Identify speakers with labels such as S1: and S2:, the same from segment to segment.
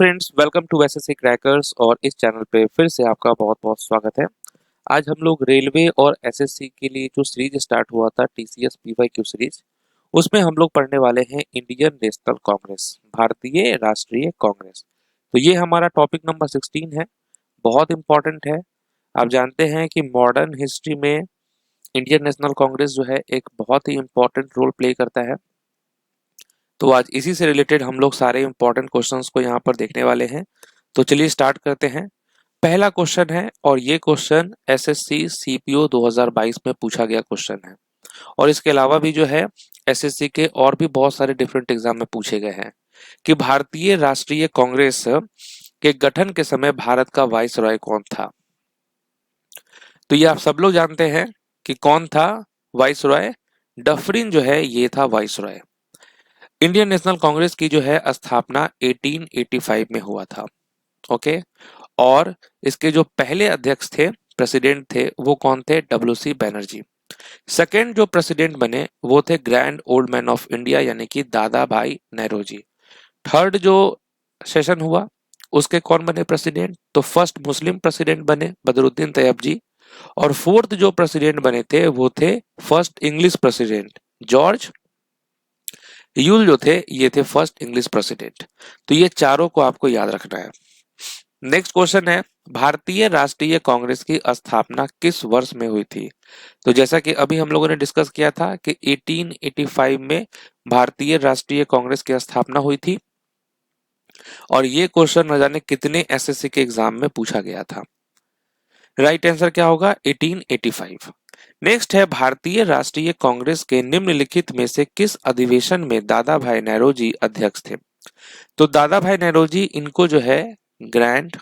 S1: Friends, welcome to SSC crackers और इस channel पे फिर से आपका बहुत बहुत स्वागत है। आज हम लोग रेलवे और एसएससी के लिए जो सीरीज स्टार्ट हुआ था टीसीएस पीवाईक्यू सीरीज, उसमें हम लोग पढ़ने वाले हैं इंडियन नेशनल कांग्रेस, भारतीय राष्ट्रीय कांग्रेस। तो ये हमारा टॉपिक नंबर 16 है, बहुत इंपॉर्टेंट है। आप जानते हैं कि मॉडर्न हिस्ट्री में इंडियन नेशनल कांग्रेस जो है एक बहुत ही इंपॉर्टेंट रोल प्ले करता है। तो आज इसी से रिलेटेड हम लोग सारे इंपॉर्टेंट क्वेश्चंस को यहाँ पर देखने वाले हैं। तो चलिए स्टार्ट करते हैं। पहला क्वेश्चन है और ये क्वेश्चन एसएससी सीपीओ 2022 में पूछा गया क्वेश्चन है और इसके अलावा भी जो है एसएससी के और भी बहुत सारे डिफरेंट एग्जाम में पूछे गए हैं कि भारतीय राष्ट्रीय कांग्रेस के गठन के समय भारत का वाइसरॉय कौन था। तो ये आप सब लोग जानते हैं कि कौन था वाइसरॉय। डफरिन जो है ये था वाइसरॉय। इंडियन नेशनल कांग्रेस की जो है स्थापना 1885 में हुआ था। ओके, और इसके जो पहले अध्यक्ष थे, प्रेसिडेंट थे, वो कौन थे? डब्ल्यूसी बैनर्जी। सेकंड जो प्रेसिडेंट बने वो थे grand old man of India यानी कि दादा भाई नेहरूजी। थर्ड जो सेशन हुआ उसके कौन बने प्रेसिडेंट? तो फर्स्ट मुस्लिम प्रेसिडेंट बने बदरुद्दीन तैयब जी। और फोर्थ जो प्रेसिडेंट बने थे वो थे first English president George Yule जो थे, ये थे फर्स्ट इंग्लिश प्रेसिडेंट। तो ये चारों को आपको याद रखना है। नेक्स्ट क्वेश्चन है, भारतीय राष्ट्रीय कांग्रेस की स्थापना किस वर्ष में हुई थी? तो जैसा कि अभी हम लोगों ने डिस्कस किया था कि 1885 में भारतीय राष्ट्रीय कांग्रेस की स्थापना हुई थी और ये क्वेश्चन न जाने कितने एसएससी के एग्जाम में पूछा गया था। राइट आंसर क्या होगा? 1885। नेक्स्ट है, भारतीय राष्ट्रीय कांग्रेस के निम्नलिखित में से किस अधिवेशन में दादा भाई नेहरूजी अध्यक्ष थे? तो दादा भाई नेहरूजी, इनको जो है grand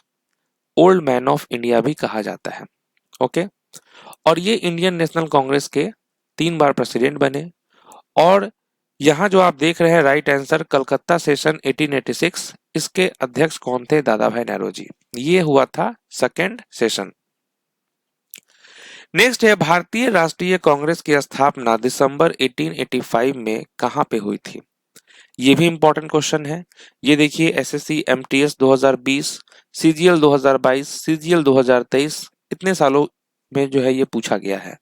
S1: old man of India भी कहा जाता है। ओके, और ये इंडियन नेशनल कांग्रेस के 3 बार प्रेसिडेंट बने। और यहाँ जो आप देख रहे हैं राइट आंसर, कलकत्ता सेशन 1886, इसके अध्यक्ष कौन थे? दादा भाई नेहरूजी। ये हुआ था सेकेंड सेशन। नेक्स्ट है, भारतीय राष्ट्रीय कांग्रेस की स्थापना दिसंबर 1885 में कहां पे हुई थी? ये भी इंपॉर्टेंट क्वेश्चन है। ये देखिए, एसएससी एमटीएस 2020, सीजीएल 2022, सीजीएल 2023, इतने सालों में जो है ये पूछा गया है।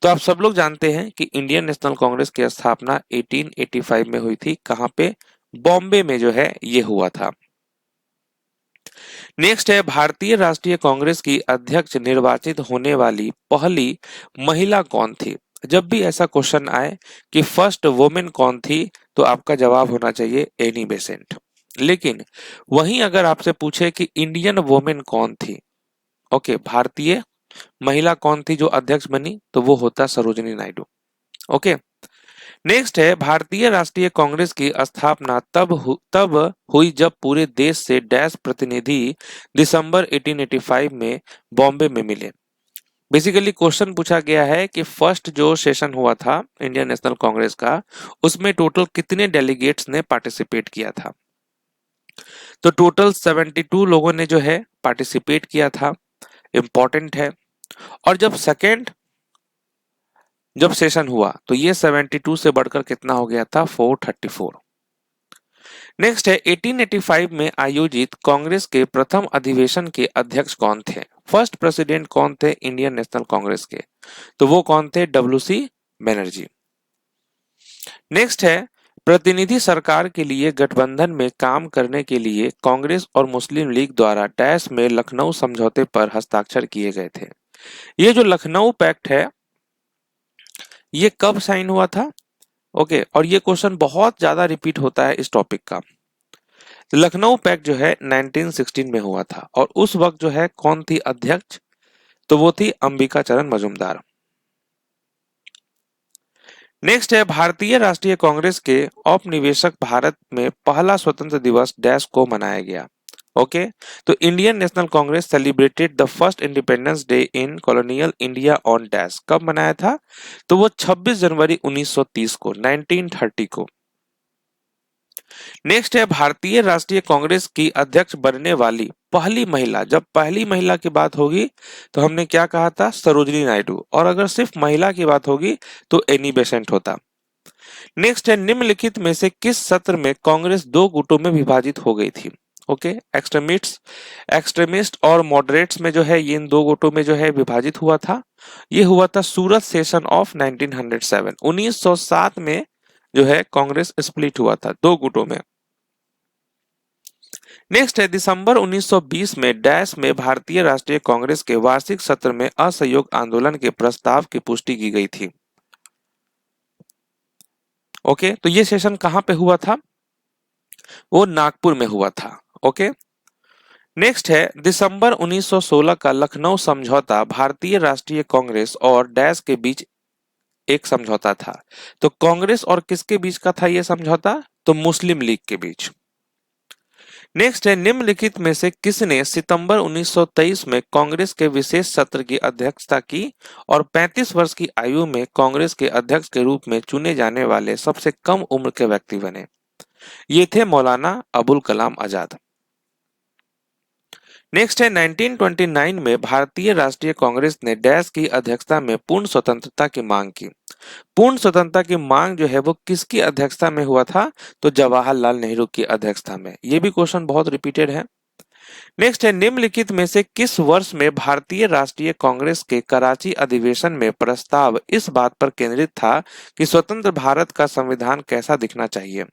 S1: तो आप सब लोग जानते हैं कि इंडियन नेशनल कांग्रेस की स्थापना 1885 में हुई थी। कहां पे? बॉम्बे में जो है ये हुआ था। नेक्स्ट है, भारतीय राष्ट्रीय कांग्रेस की अध्यक्ष निर्वाचित होने वाली पहली महिला कौन थी? जब भी ऐसा क्वेश्चन आए कि फर्स्ट वुमेन कौन थी, तो आपका जवाब होना चाहिए एनी बेसेंट। लेकिन वहीं अगर आपसे पूछे कि इंडियन वुमेन कौन थी, ओके, भारतीय महिला कौन थी जो अध्यक्ष बनी, तो वो होता सरोजिनी नायडू। ओके, नेक्स्ट है, भारतीय राष्ट्रीय कांग्रेस की स्थापना तब हुई जब पूरे देश से डैश प्रतिनिधि दिसंबर 1885 में बॉम्बे में मिले। बेसिकली क्वेश्चन पूछा गया है कि फर्स्ट जो सेशन हुआ था इंडियन नेशनल कांग्रेस का, उसमें टोटल कितने डेलीगेट्स ने पार्टिसिपेट किया था? तो टोटल 72 लोगों ने जो है पार्टिसिपेट किया था। इंपॉर्टेंट है। और जब सेशन हुआ तो ये 72 से बढ़कर कितना हो गया था? 434। नेक्स्ट है, 1885 में आयोजित कांग्रेस के प्रथम अधिवेशन के अध्यक्ष कौन थे? फर्स्ट प्रेसिडेंट कौन थे इंडियन नेशनल कांग्रेस के? तो वो कौन थे? डब्ल्यूसी बैनर्जी। नेक्स्ट है, प्रतिनिधि सरकार के लिए गठबंधन में काम करने के लिए कांग्रेस और मुस्लिम लीग द्वारा डैश में लखनऊ समझौते पर हस्ताक्षर किए गए थे। ये जो लखनऊ पैक्ट है, ये कब साइन हुआ था? ओके, और ये क्वेश्चन बहुत ज्यादा रिपीट होता है इस टॉपिक का। लखनऊ पैक्ट जो है 1916 में हुआ था और उस वक्त जो है कौन थी अध्यक्ष? तो वो थी अंबिका चरण मजूमदार। नेक्स्ट है, भारतीय राष्ट्रीय कांग्रेस के औपनिवेशिक भारत में पहला स्वतंत्र दिवस डैश को मनाया गया। ओके, तो Indian national Congress celebrated the first independence day in colonial India on dash. कब मनाया था? तो वो 26 जनवरी 1930 को, 1930 को। नेक्स्ट है, भारतीय राष्ट्रीय कांग्रेस की अध्यक्ष बनने वाली पहली महिला। जब पहली महिला की बात होगी तो हमने क्या कहा था? सरोजिनी नायडू। और अगर सिर्फ महिला की बात होगी तो एनी बेसेंट होता। नेक्स्ट है, निम्नलिखित में से किस सत्र में कांग्रेस 2 गुटों में विभाजित हो गई थी? ओके, एक्सट्रीमिस्ट और मॉडरेट्स में जो है ये इन दो गुटों में जो है विभाजित हुआ था। ये हुआ था सूरत सेशन ऑफ 1907, 1907 में जो है कांग्रेस स्प्लिट हुआ था दो गुटों में। नेक्स्ट है दिसंबर 1920 में डैश में भारतीय राष्ट्रीय कांग्रेस के वार्षिक सत्र में असहयोग आंदोलन के प्रस्ताव की पुष्टि की गई थी। ओके, तो ये सेशन कहां पे हुआ था? वो नागपुर में हुआ था। ओके, नेक्स्ट है दिसंबर 1916 का लखनऊ समझौता भारतीय राष्ट्रीय कांग्रेस और डैश के बीच एक समझौता था। तो कांग्रेस और किसके बीच का था ये समझौता? तो मुस्लिम लीग के बीच। नेक्स्ट है निम्नलिखित में से किसने सितंबर 1923 में कांग्रेस के विशेष सत्र की अध्यक्षता की और 35 वर्ष की आयु में कांग्रेस के अध्यक्ष के रूप में चुने जाने वाले सबसे कम उम्र के व्यक्ति बने? ये थे मौलाना अबुल कलाम आजाद। नेक्स्ट है 1929 में भारतीय राष्ट्रीय कांग्रेस ने डैश की अध्यक्षता में पूर्ण स्वतंत्रता की मांग की। पूर्ण स्वतंत्रता की मांग जो है वो किसकी अध्यक्षता में हुआ था? तो जवाहरलाल नेहरू की अध्यक्षता में। ये भी क्वेश्चन बहुत रिपीटेड है। नेक्स्ट है निम्नलिखित में से किस वर्ष में भारतीय राष्ट्रीय कांग्रेस के कराची अधिवेशन में प्रस्ताव इस बात पर केंद्रित था कि स्वतंत्र भारत का संविधान कैसा दिखना चाहिए?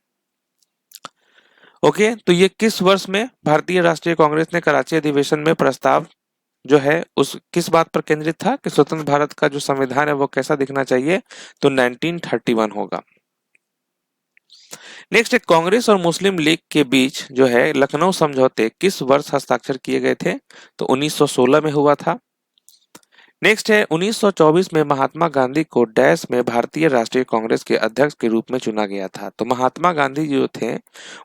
S1: ओके, तो ये किस वर्ष में भारतीय राष्ट्रीय कांग्रेस ने कराची अधिवेशन में प्रस्ताव जो है उस किस बात पर केंद्रित था कि स्वतंत्र भारत का जो संविधान है वो कैसा दिखना चाहिए? तो 1931 होगा। नेक्स्ट है कांग्रेस और मुस्लिम लीग के बीच जो है लखनऊ समझौते किस वर्ष हस्ताक्षर किए गए थे? तो 1916 में हुआ था। नेक्स्ट है 1924 में महात्मा गांधी को डैश में भारतीय राष्ट्रीय कांग्रेस के अध्यक्ष के रूप में चुना गया था। तो महात्मा गांधी जो थे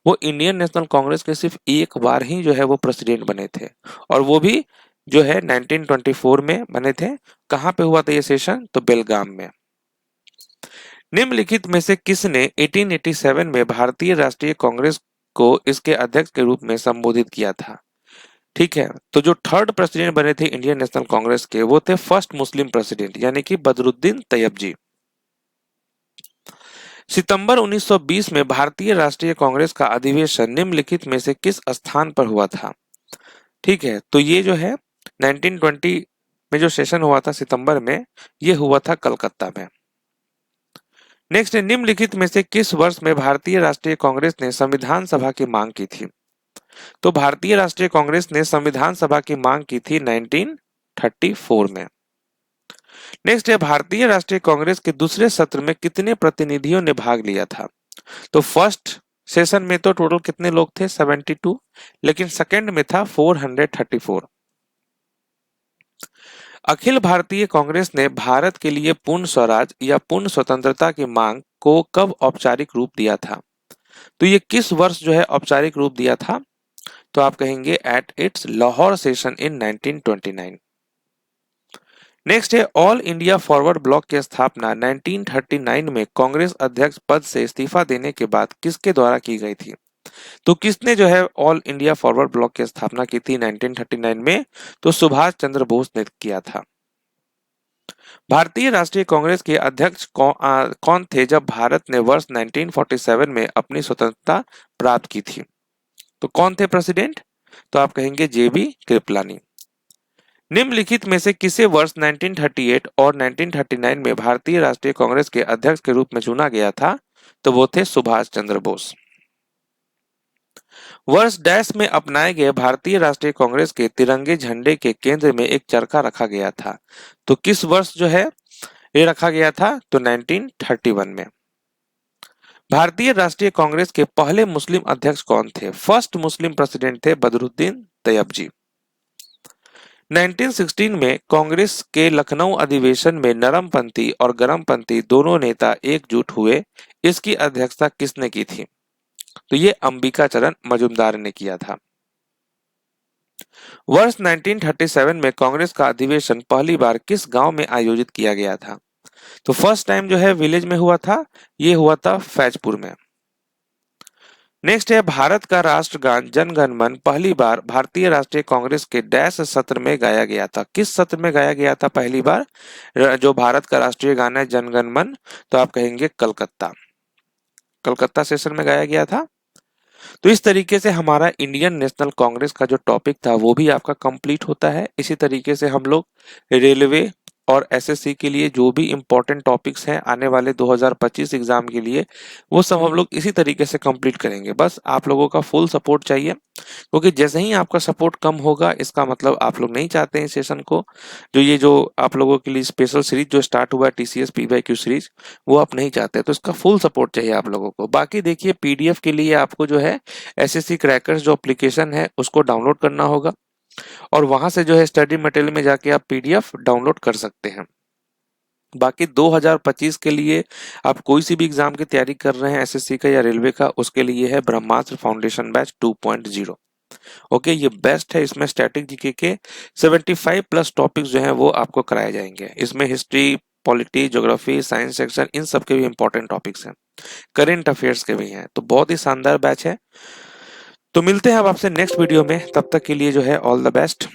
S1: वो इंडियन नेशनल कांग्रेस के सिर्फ एक बार ही जो है वो प्रेसिडेंट बने थे और वो भी जो है 1924 में बने थे। कहां पे हुआ था ये सेशन? तो बेलगाम में। निम्नलिखित में से किसने 1887 में भारतीय राष्ट्रीय कांग्रेस को इसके अध्यक्ष के रूप में संबोधित किया था? ठीक है, तो जो थर्ड प्रेसिडेंट बने थे इंडियन नेशनल कांग्रेस के वो थे फर्स्ट मुस्लिम प्रेसिडेंट यानी कि बदरुद्दीन तैयब जी। सितंबर 1920 में भारतीय राष्ट्रीय कांग्रेस का अधिवेशन निम्नलिखित में से किस स्थान पर हुआ था? ठीक है, तो ये जो है 1920 में जो सेशन हुआ था सितंबर में, ये हुआ था कलकत्ता में। नेक्स्ट है निम्नलिखित में से किस वर्ष में भारतीय राष्ट्रीय कांग्रेस ने संविधान सभा की मांग की थी? तो भारतीय राष्ट्रीय कांग्रेस ने संविधान सभा की मांग की थी 1934 में। नेक्स्ट है भारतीय राष्ट्रीय कांग्रेस के दूसरे सत्र में कितने प्रतिनिधियों ने भाग लिया था? तो फर्स्ट सेशन में तो टोटल कितने लोग थे? 72, लेकिन सेकंड में था 434। अखिल भारतीय कांग्रेस ने भारत के लिए पूर्ण स्वराज या पूर्ण स्वतंत्रता की मांग को कब औपचारिक रूप दिया था? तो ये किस वर्ष जो है औपचारिक रूप दिया था? तो आप कहेंगे at its Lahore session in 1929। Next है ऑल इंडिया फॉरवर्ड ब्लॉक की स्थापना 1939 में कांग्रेस अध्यक्ष पद से इस्तीफा देने के बाद किसके द्वारा की गई थी? तो किसने जो है ऑल इंडिया फॉरवर्ड ब्लॉक की स्थापना की थी 1939 में? तो सुभाष चंद्र बोस ने किया था। भारतीय राष्ट्रीय कांग्रेस के अध्यक्ष कौन थे जब भारत ने वर्ष 1947 में अपनी स्वतंत्रता प्राप्त की थी? तो कौन थे प्रेसिडेंट? तो आप कहेंगे जेबी कृपलानी। निम्नलिखित में से किसे वर्ष 1938 और 1939 में भारतीय राष्ट्रीय कांग्रेस के अध्यक्ष के रूप में चुना गया था? तो वो थे सुभाष चंद्र बोस। वर्ष डैश में अपनाए गए भारतीय राष्ट्रीय कांग्रेस के तिरंगे झंडे के केंद्र में एक चरखा रखा गया था। तो किस वर्ष जो है ये रखा गया था? तो 1931 में। भारतीय राष्ट्रीय कांग्रेस के पहले मुस्लिम अध्यक्ष कौन थे? फर्स्ट मुस्लिम प्रेसिडेंट थे बदरुद्दीन तैयब जी। 1916 में कांग्रेस के लखनऊ अधिवेशन में नरमपंथी और गरमपंथी दोनों नेता एकजुट हुए। इसकी अध्यक्षता किसने की थी? तो ये अंबिका चरण मजूमदार ने किया था। वर्ष 1937 में कांग्रेस का अधिवेशन पहली बार किस गांव में आयोजित किया गया था? तो फर्स्ट टाइम जो है विलेज में हुआ था, ये हुआ था फैजपुर में। नेक्स्ट है भारत का राष्ट्रगान जन गण मन पहली बार भारतीय राष्ट्रीय कांग्रेस के डैश सत्र में गाया गया था। किस सत्र में गाया गया था पहली बार जो भारत का राष्ट्रीय गान है जन गण मन? तो आप कहेंगे कलकत्ता। कलकत्ता सेशन में गाया गया था। तो इस तरीके से हमारा इंडियन नेशनल कांग्रेस का जो टॉपिक था वो भी आपका कंप्लीट होता है। इसी तरीके से हम लोग रेलवे और एसएससी के लिए जो भी इम्पोर्टेंट टॉपिक्स हैं आने वाले 2025 एग्जाम के लिए, वो सब हम लोग इसी तरीके से कंप्लीट करेंगे। बस आप लोगों का फुल सपोर्ट चाहिए, क्योंकि जैसे ही आपका सपोर्ट कम होगा इसका मतलब आप लोग नहीं चाहते हैं सेशन को। जो आप लोगों के लिए स्पेशल सीरीज जो स्टार्ट हुआ है टीसीएस पीवाईक्यू सीरीज, वो आप नहीं चाहते, तो इसका फुल सपोर्ट चाहिए आप लोगों को। बाकी देखिए पीडीएफ के लिए आपको जो है एसएससी क्रैकर्स जो एप्लीकेशन है उसको डाउनलोड करना होगा, और वहां से जो है स्टडी मटेरियल में जाके आप पीडीएफ डाउनलोड कर सकते हैं। बाकी 2025 के लिए आप कोई सी भी एग्जाम की तैयारी कर रहे हैं एसएससी का या रेलवे का, उसके लिए है ब्रह्मास्त्र फाउंडेशन बैच 2.0। ओके, ये बेस्ट है। इसमें स्टैटिक जीके के 75 प्लस टॉपिक्स जो हैं वो आपको कराए जाएंगे। इसमें history, polity, geography, science section, इन सब के भी इंपॉर्टेंट टॉपिक्स हैं, करेंट अफेयर्स के भी हैं। तो बहुत ही शानदार बैच है। तो मिलते हैं अब आपसे नेक्स्ट वीडियो में, तब तक के लिए जो है ऑल द बेस्ट।